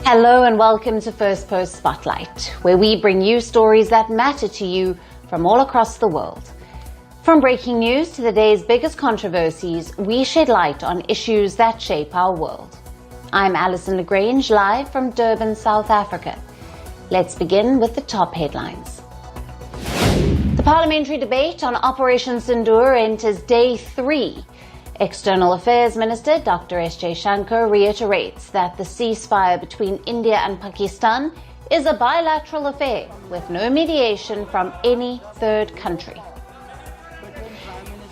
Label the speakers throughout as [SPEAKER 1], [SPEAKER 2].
[SPEAKER 1] Hello and welcome to Firstpost Spotlight, where we bring you stories that matter to you from all across the world. From breaking news to the day's biggest controversies, we shed light on issues that shape our world. I'm Alison Lagrange, live from Durban, South Africa. Let's begin with the top headlines. The parliamentary debate on Operation Sindoor enters day 3. External Affairs Minister Dr. S. Jaishankar reiterates that the ceasefire between India and Pakistan is a bilateral affair with no mediation from any third country.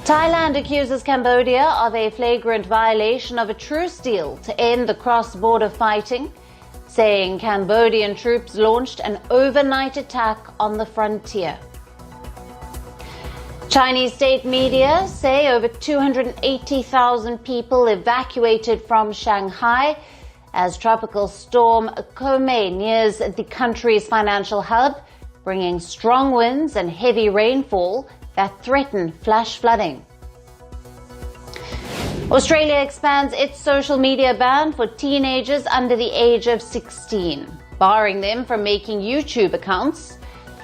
[SPEAKER 1] Thailand accuses Cambodia of a flagrant violation of a truce deal to end the cross-border fighting, saying Cambodian troops launched an overnight attack on the frontier. Chinese state media say over 280,000 people evacuated from Shanghai as tropical storm Koumei nears the country's financial hub, bringing strong winds and heavy rainfall that threaten flash flooding. Australia expands its social media ban for teenagers under the age of 16, barring them from making YouTube accounts.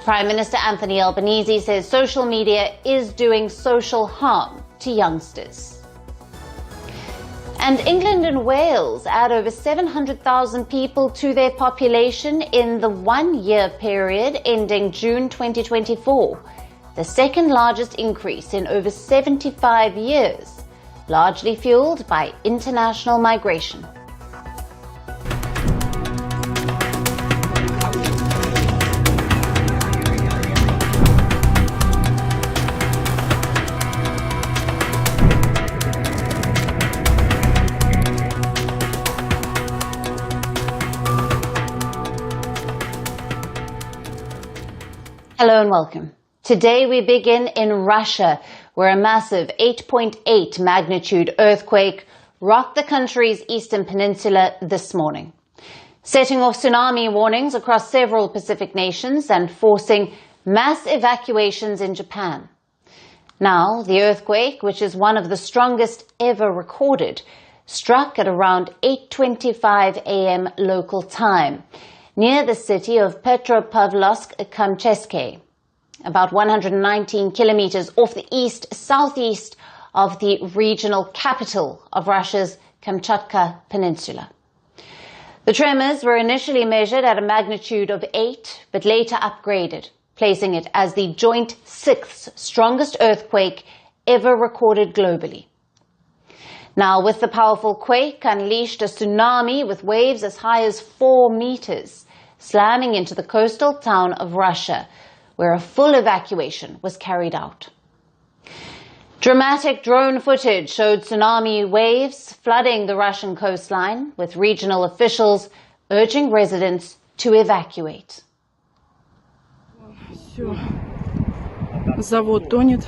[SPEAKER 1] Prime Minister Anthony Albanese says social media is doing social harm to youngsters. And England and Wales add over 700,000 people to their population in the one-year period ending June 2024, the second largest increase in over 75 years, largely fueled by international migration. Hello and welcome. Today we begin in Russia, where a massive 8.8 magnitude earthquake rocked the country's eastern peninsula this morning, setting off tsunami warnings across several Pacific nations and forcing mass evacuations in Japan. Now, the earthquake, which is one of the strongest ever recorded, struck at around 8:25 a.m. local time, near the city of Petropavlovsk-Kamchatka, about 119 kilometers off the east-southeast of the regional capital of Russia's Kamchatka Peninsula. The tremors were initially measured at a magnitude of 8, but later upgraded, placing it as the joint 6th strongest earthquake ever recorded globally. Now, with the powerful quake unleashed a tsunami with waves as high as 4 meters, slamming into the coastal town of Russia, where a full evacuation was carried out. Dramatic drone footage showed tsunami waves flooding the Russian coastline, with regional officials urging residents to evacuate.
[SPEAKER 2] Завод тонет.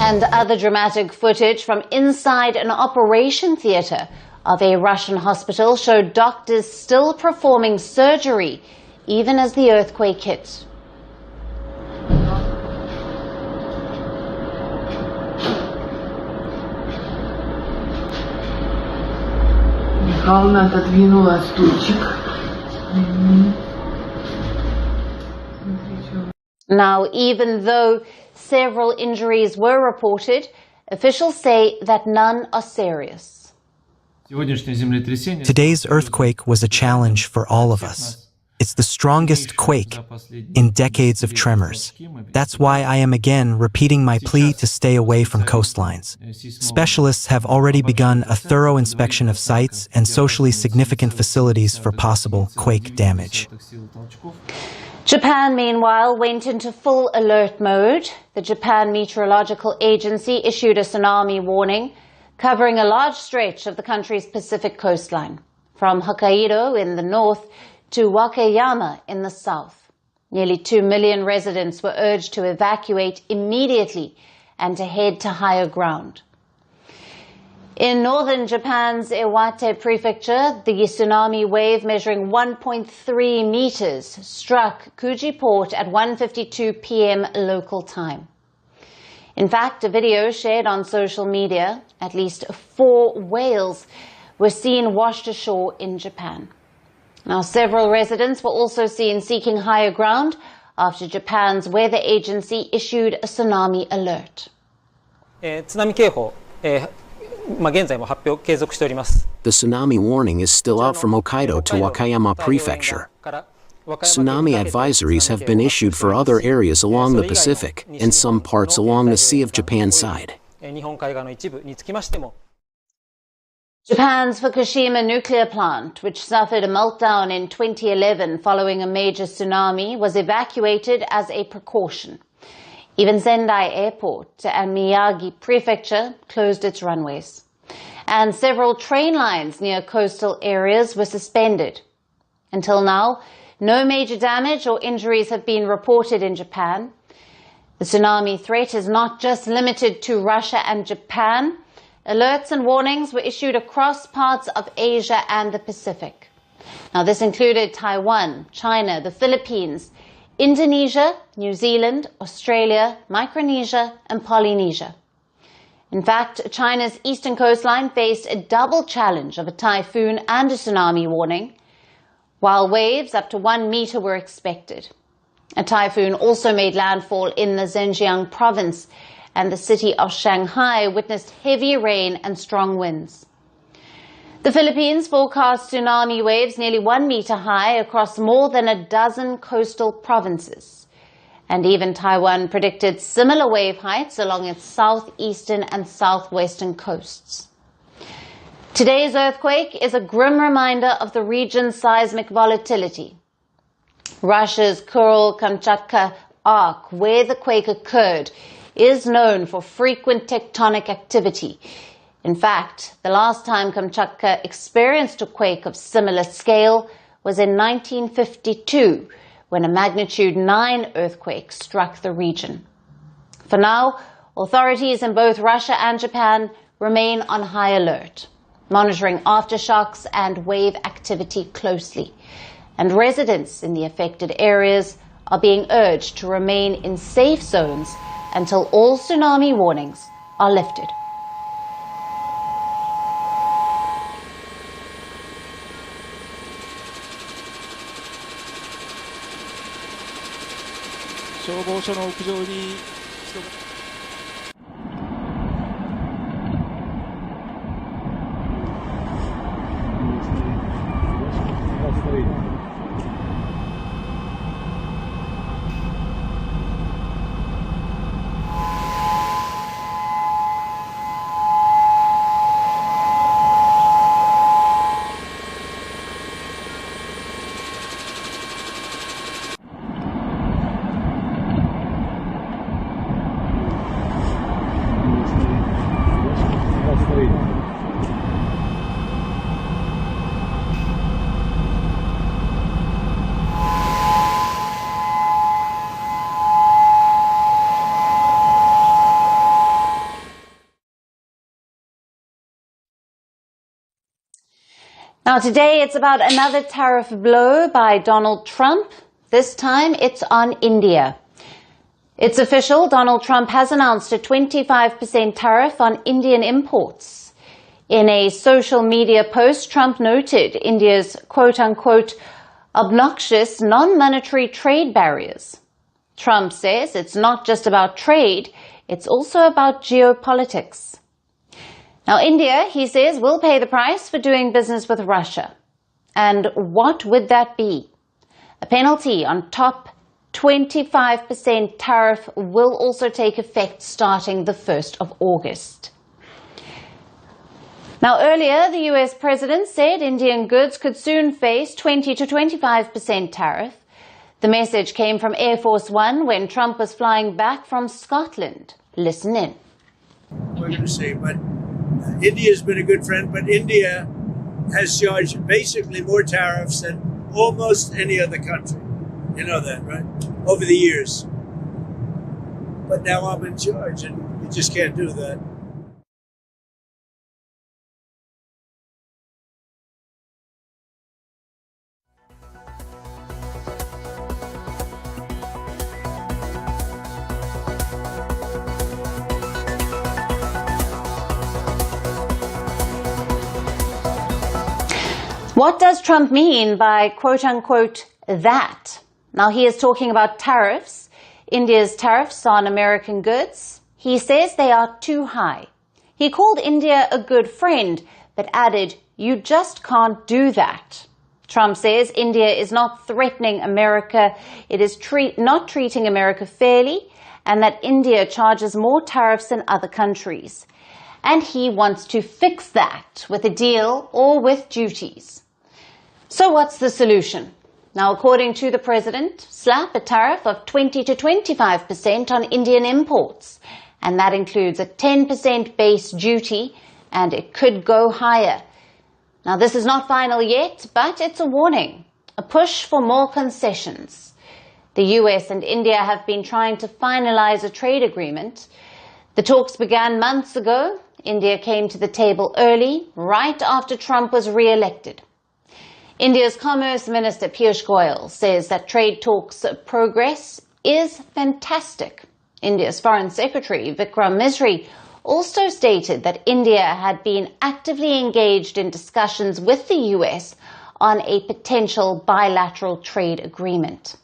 [SPEAKER 1] And other dramatic footage from inside an operation theater of a Russian hospital showed doctors still performing surgery even as the earthquake hit.
[SPEAKER 2] Михайловна отодвинула стульчик.
[SPEAKER 1] Now, even though several injuries were reported, officials say that none are serious.
[SPEAKER 3] Today's earthquake was a challenge for all of us. It's the strongest quake in decades of tremors. That's why I am again repeating my plea to stay away from coastlines. Specialists have already begun a thorough inspection of sites and socially significant facilities for possible quake damage.
[SPEAKER 1] Japan, meanwhile, went into full alert mode. The Japan Meteorological Agency issued a tsunami warning, covering a large stretch of the country's Pacific coastline, from Hokkaido in the north to Wakayama in the south. Nearly 2 million residents were urged to evacuate immediately and to head to higher ground. In northern Japan's Iwate prefecture, the tsunami wave measuring 1.3 meters struck Kuji port at 1:52 p.m. local time. In fact, a video shared on social media, at least 4 whales were seen washed ashore in Japan. Now, several residents were also seen seeking higher ground after Japan's weather agency issued a tsunami alert.
[SPEAKER 4] 津波警報、現在も発表継続しております。
[SPEAKER 5] The tsunami warning is still out from Hokkaido to Wakayama Prefecture. Tsunami advisories have been issued for other areas along the Pacific and some parts along the Sea of Japan side.
[SPEAKER 4] 日本海側の一部につきましても
[SPEAKER 1] Japan's Fukushima nuclear plant, which suffered a meltdown in 2011 following a major tsunami, was evacuated as a precaution. Even Sendai Airport and Miyagi Prefecture closed its runways. And several train lines near coastal areas were suspended. Until now, no major damage or injuries have been reported in Japan. The tsunami threat is not just limited to Russia and Japan. Alerts and warnings were issued across parts of Asia and the Pacific. Now, this included Taiwan, China, the Philippines, Indonesia, New Zealand, Australia, Micronesia, and Polynesia. In fact, China's eastern coastline faced a double challenge of a typhoon and a tsunami warning, while waves up to 1 meter were expected. A typhoon also made landfall in the Zhejiang province, and the city of Shanghai witnessed heavy rain and strong winds. The Philippines forecast tsunami waves nearly 1 meter high across more than a dozen coastal provinces. And even Taiwan predicted similar wave heights along its southeastern and southwestern coasts. Today's earthquake is a grim reminder of the region's seismic volatility. Russia's Kamchatka arc, where the quake occurred, is known for frequent tectonic activity. In fact, the last time Kamchatka experienced a quake of similar scale was in 1952, when a magnitude 9 earthquake struck the region. For now, authorities in both Russia and Japan remain on high alert, monitoring aftershocks and wave activity closely. And residents in the affected areas are being urged to remain in safe zones until all tsunami warnings are lifted. Now today it's about another tariff blow by Donald Trump. This time it's on India. It's official, Donald Trump has announced a 25% tariff on Indian imports. In a social media post, Trump noted India's quote-unquote obnoxious non-monetary trade barriers. Trump says it's not just about trade, it's also about geopolitics. Now, India, he says, will pay the price for doing business with Russia. And what would that be? A penalty on top 25% tariff will also take effect starting the 1st of August. Now, earlier, the US president said Indian goods could soon face 20 to 25% tariff. The message came from Air Force One when Trump was flying back from Scotland. Listen in.
[SPEAKER 6] What to say, but India's been a good friend, but India has charged basically more tariffs than almost any other country. You know that, right? Over the years. But now I'm in charge, and you just can't do that.
[SPEAKER 1] What does Trump mean by quote-unquote that? Now, he is talking about tariffs, India's tariffs on American goods. He says they are too high. He called India a good friend, but added, "You just can't do that." Trump says India is not threatening America, it is not treating America fairly, and that India charges more tariffs than other countries. And he wants to fix that with a deal or with duties. So what's the solution? Now, according to the president, slap a tariff of 20 to 25% on Indian imports, and that includes a 10% base duty, and it could go higher. Now, this is not final yet, but it's a warning, a push for more concessions. The US and India have been trying to finalize a trade agreement. The talks began months ago. India came to the table early, right after Trump was re-elected. India's Commerce Minister Piyush Goyal says that trade talks progress is fantastic. India's Foreign Secretary Vikram Misri also stated that India had been actively engaged in discussions with the US on a potential bilateral trade agreement.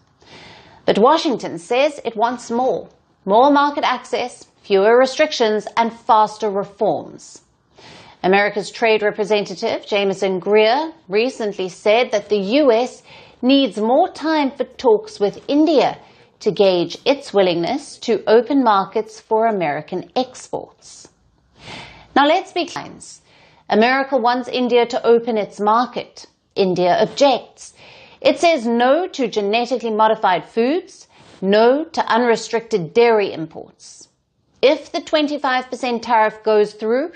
[SPEAKER 1] But Washington says it wants more market access, fewer restrictions, and faster reforms. America's trade representative, Jameson Greer, recently said that the US needs more time for talks with India to gauge its willingness to open markets for American exports. Now let's be clear. America wants India to open its market. India objects. It says no to genetically modified foods, no to unrestricted dairy imports. If the 25% tariff goes through,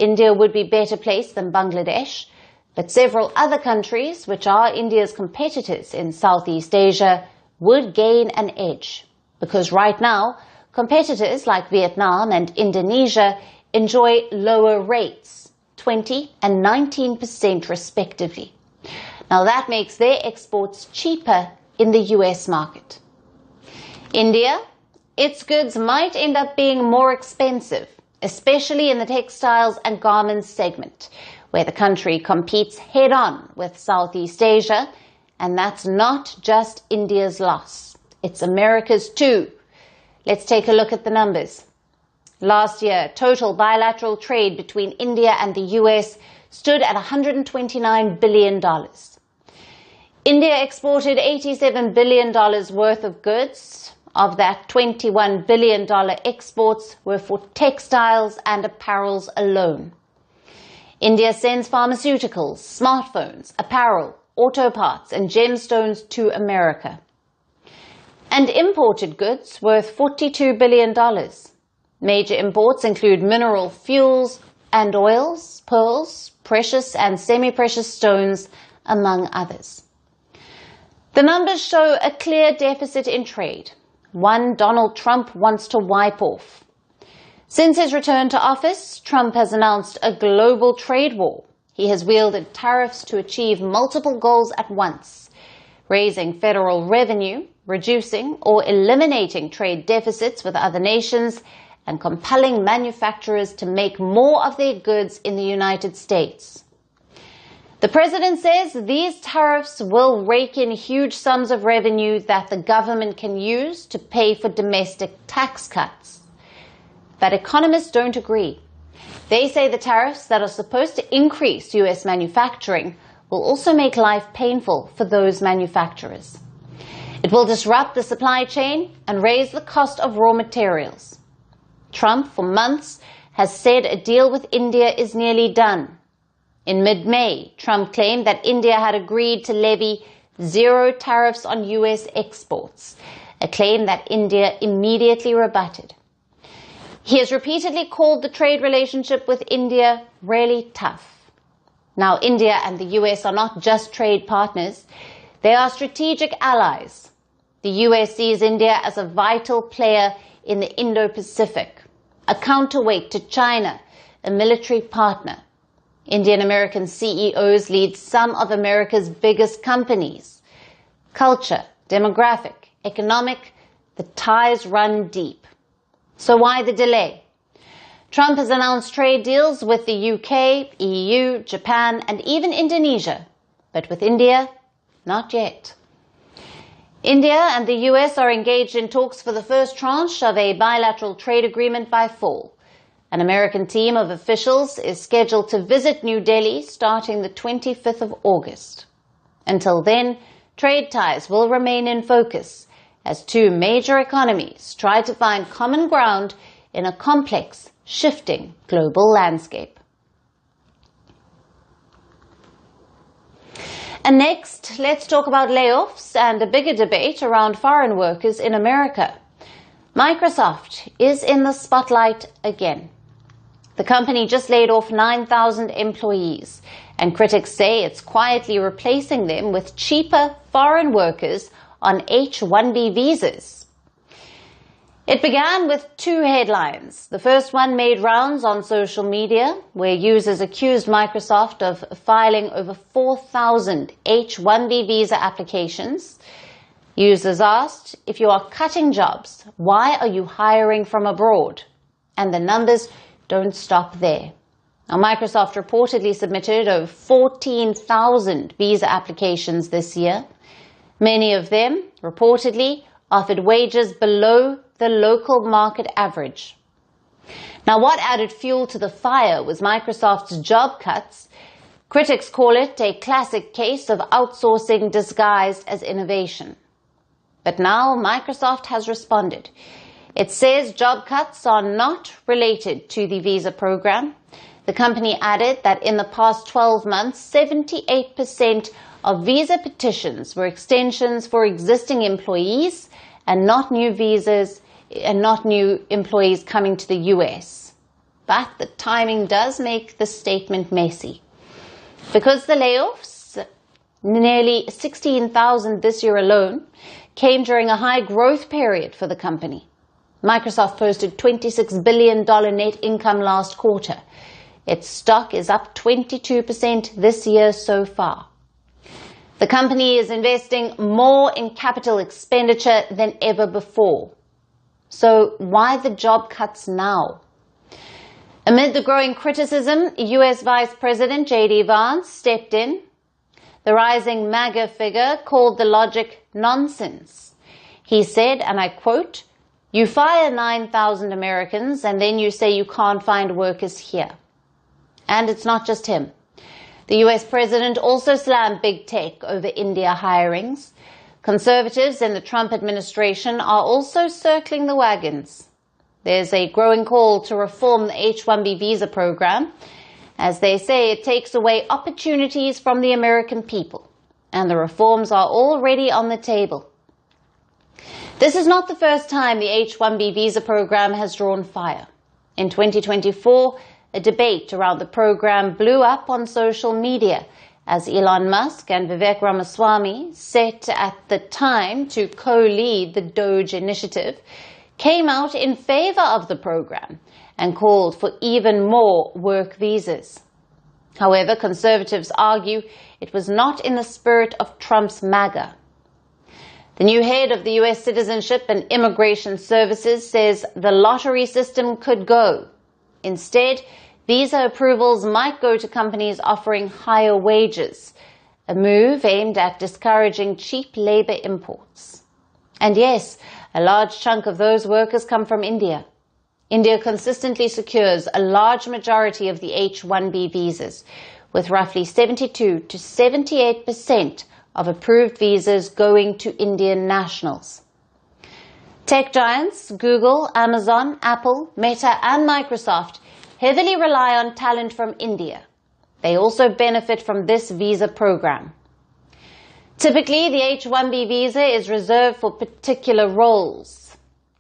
[SPEAKER 1] India would be better placed than Bangladesh, but several other countries, which are India's competitors in Southeast Asia, would gain an edge, because right now, competitors like Vietnam and Indonesia enjoy lower rates, 20 and 19% respectively. Now that makes their exports cheaper in the US market. India, its goods might end up being more expensive, especially in the textiles and garments segment, where the country competes head-on with Southeast Asia, and that's not just India's loss. It's America's too. Let's take a look at the numbers. Last year, total bilateral trade between India and the US stood at $129 billion. India exported $87 billion worth of goods. Of that, $21 billion exports were for textiles and apparels alone. India sends pharmaceuticals, smartphones, apparel, auto parts, and gemstones to America. And imported goods worth $42 billion. Major imports include mineral fuels and oils, pearls, precious and semi-precious stones, among others. The numbers show a clear deficit in trade, one Donald Trump wants to wipe off. Since his return to office, Trump has announced a global trade war. He has wielded tariffs to achieve multiple goals at once, raising federal revenue, reducing or eliminating trade deficits with other nations, and compelling manufacturers to make more of their goods in the United States. The president says these tariffs will rake in huge sums of revenue that the government can use to pay for domestic tax cuts. But economists don't agree. They say the tariffs that are supposed to increase US manufacturing will also make life painful for those manufacturers. It will disrupt the supply chain and raise the cost of raw materials. Trump, for months, has said a deal with India is nearly done. In mid-May, Trump claimed that India had agreed to levy 0 tariffs on US exports, a claim that India immediately rebutted. He has repeatedly called the trade relationship with India really tough. Now, India and the US are not just trade partners, they are strategic allies. The US sees India as a vital player in the Indo-Pacific, a counterweight to China, a military partner. Indian-American CEOs lead some of America's biggest companies. Culture, demographic, economic, the ties run deep. So why the delay? Trump has announced trade deals with the UK, EU, Japan, and even Indonesia. But with India, not yet. India and the US are engaged in talks for the first tranche of a bilateral trade agreement by fall. An American team of officials is scheduled to visit New Delhi starting the 25th of August. Until then, trade ties will remain in focus as two major economies try to find common ground in a complex, shifting global landscape. And next, let's talk about layoffs and a bigger debate around foreign workers in America. Microsoft is in the spotlight again. The company just laid off 9,000 employees, and critics say it's quietly replacing them with cheaper foreign workers on H-1B visas. It began with two headlines. The first one made rounds on social media, where users accused Microsoft of filing over 4,000 H-1B visa applications. Users asked, if you are cutting jobs, why are you hiring from abroad? And the numbers don't stop there. Now, Microsoft reportedly submitted over 14,000 visa applications this year. Many of them, reportedly, offered wages below the local market average. Now, what added fuel to the fire was Microsoft's job cuts. Critics call it a classic case of outsourcing disguised as innovation. But now Microsoft has responded. It says job cuts are not related to the visa program. The company added that in the past 12 months, 78% of visa petitions were extensions for existing employees and not new visas and not new employees coming to the US. But the timing does make the statement messy. Because the layoffs, nearly 16,000 this year alone, came during a high growth period for the company. Microsoft posted $26 billion net income last quarter. Its stock is up 22% this year so far. The company is investing more in capital expenditure than ever before. So why the job cuts now? Amid the growing criticism, US Vice President J.D. Vance stepped in. The rising MAGA figure called the logic nonsense. He said, and I quote, "You fire 9,000 Americans and then you say you can't find workers here." And it's not just him. The US president also slammed big tech over India hirings. Conservatives in the Trump administration are also circling the wagons. There's a growing call to reform the H-1B visa program. As they say, it takes away opportunities from the American people, and the reforms are already on the table. This is not the first time the H-1B visa program has drawn fire. In 2024, a debate around the program blew up on social media as Elon Musk and Vivek Ramaswamy, set at the time to co-lead the DOGE initiative, came out in favor of the program and called for even more work visas. However, conservatives argue it was not in the spirit of Trump's MAGA. The new head of the U.S. Citizenship and Immigration Services says the lottery system could go. Instead, visa approvals might go to companies offering higher wages, a move aimed at discouraging cheap labor imports. And yes, a large chunk of those workers come from India. India consistently secures a large majority of the H-1B visas, with roughly 72 to 78% of approved visas going to Indian nationals. Tech giants Google, Amazon, Apple, Meta, and Microsoft heavily rely on talent from India. They also benefit from this visa program. Typically, the H-1B visa is reserved for particular roles.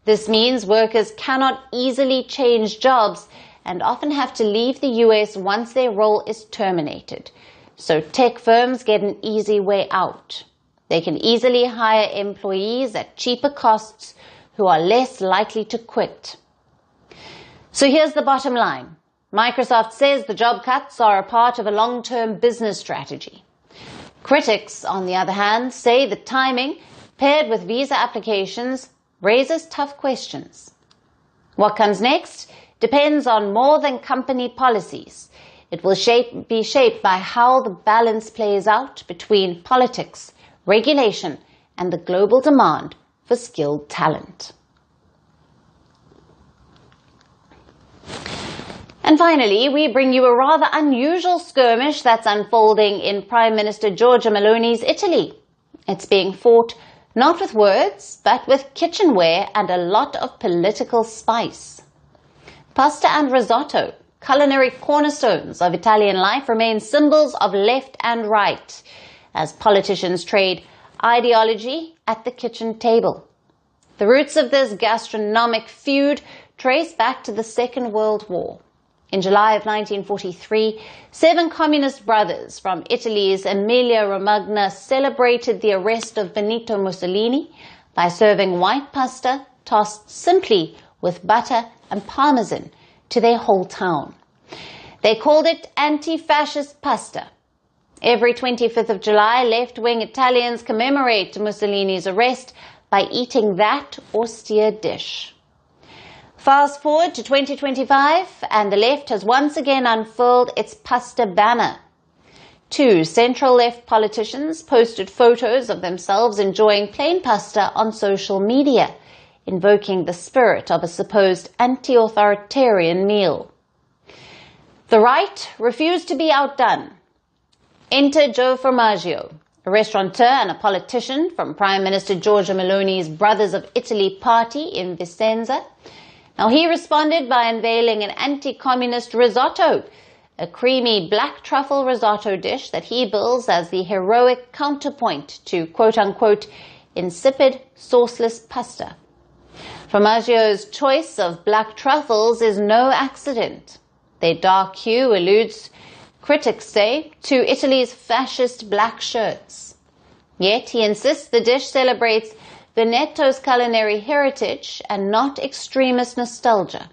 [SPEAKER 1] This means workers cannot easily change jobs and often have to leave the US once their role is terminated. So tech firms get an easy way out. They can easily hire employees at cheaper costs who are less likely to quit. So here's the bottom line. Microsoft says the job cuts are a part of a long-term business strategy. Critics, on the other hand, say the timing, paired with visa applications, raises tough questions. What comes next depends on more than company policies. It will be shaped by how the balance plays out between politics, regulation, and the global demand for skilled talent. And finally, we bring you a rather unusual skirmish that's unfolding in Prime Minister Giorgia Meloni's Italy. It's being fought not with words, but with kitchenware and a lot of political spice. Pasta and risotto, culinary cornerstones of Italian life, remain symbols of left and right as politicians trade ideology at the kitchen table. The roots of this gastronomic feud trace back to the Second World War. In July of 1943, 7 communist brothers from Italy's Emilia-Romagna celebrated the arrest of Benito Mussolini by serving white pasta tossed simply with butter and parmesan to their whole town. They called it anti-fascist pasta. Every 25th of July, left-wing Italians commemorate Mussolini's arrest by eating that austere dish. Fast forward to 2025, and the left has once again unfurled its pasta banner. 2 central-left politicians posted photos of themselves enjoying plain pasta on social media, invoking the spirit of a supposed anti-authoritarian meal. The right refused to be outdone. Enter Joe Formaggio, a restaurateur and a politician from Prime Minister Giorgia Meloni's Brothers of Italy party in Vicenza. Now, he responded by unveiling an anti-communist risotto, a creamy black truffle risotto dish that he bills as the heroic counterpoint to quote-unquote insipid, sauceless pasta. Formaggio's choice of black truffles is no accident. Their dark hue alludes, critics say, to Italy's fascist black shirts. Yet he insists the dish celebrates Veneto's culinary heritage and not extremist nostalgia.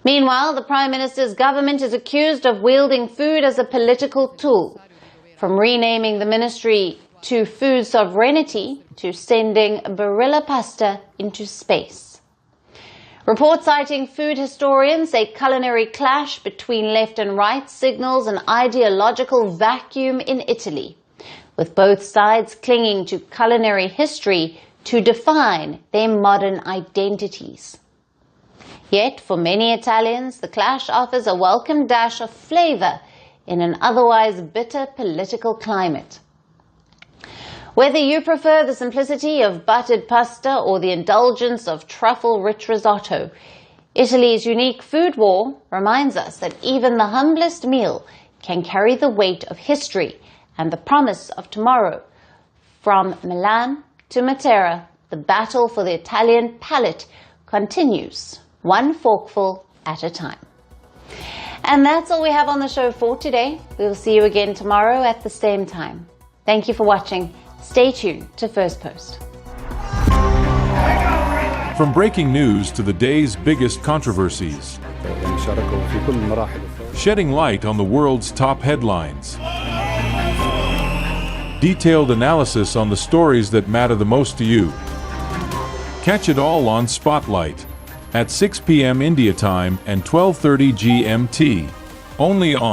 [SPEAKER 1] Meanwhile, the Prime Minister's government is accused of wielding food as a political tool, from renaming the ministry to Food Sovereignty to sending Barilla pasta into space. Reports citing food historians say culinary clash between left and right signals an ideological vacuum in Italy, with both sides clinging to culinary history to define their modern identities. Yet, for many Italians, the clash offers a welcome dash of flavor in an otherwise bitter political climate. Whether you prefer the simplicity of buttered pasta or the indulgence of truffle-rich risotto, Italy's unique food war reminds us that even the humblest meal can carry the weight of history and the promise of tomorrow. From Milan to Matera, the battle for the Italian palate continues, one forkful at a time. And that's all we have on the show for today. We will see you again tomorrow at the same time. Thank you for watching. Stay tuned to First Post.
[SPEAKER 7] From breaking news to the day's biggest controversies, shedding light on the world's top headlines. Detailed analysis on the stories that matter the most to you. Catch it all on Spotlight at 6 p.m. India time and 12:30 GMT, only on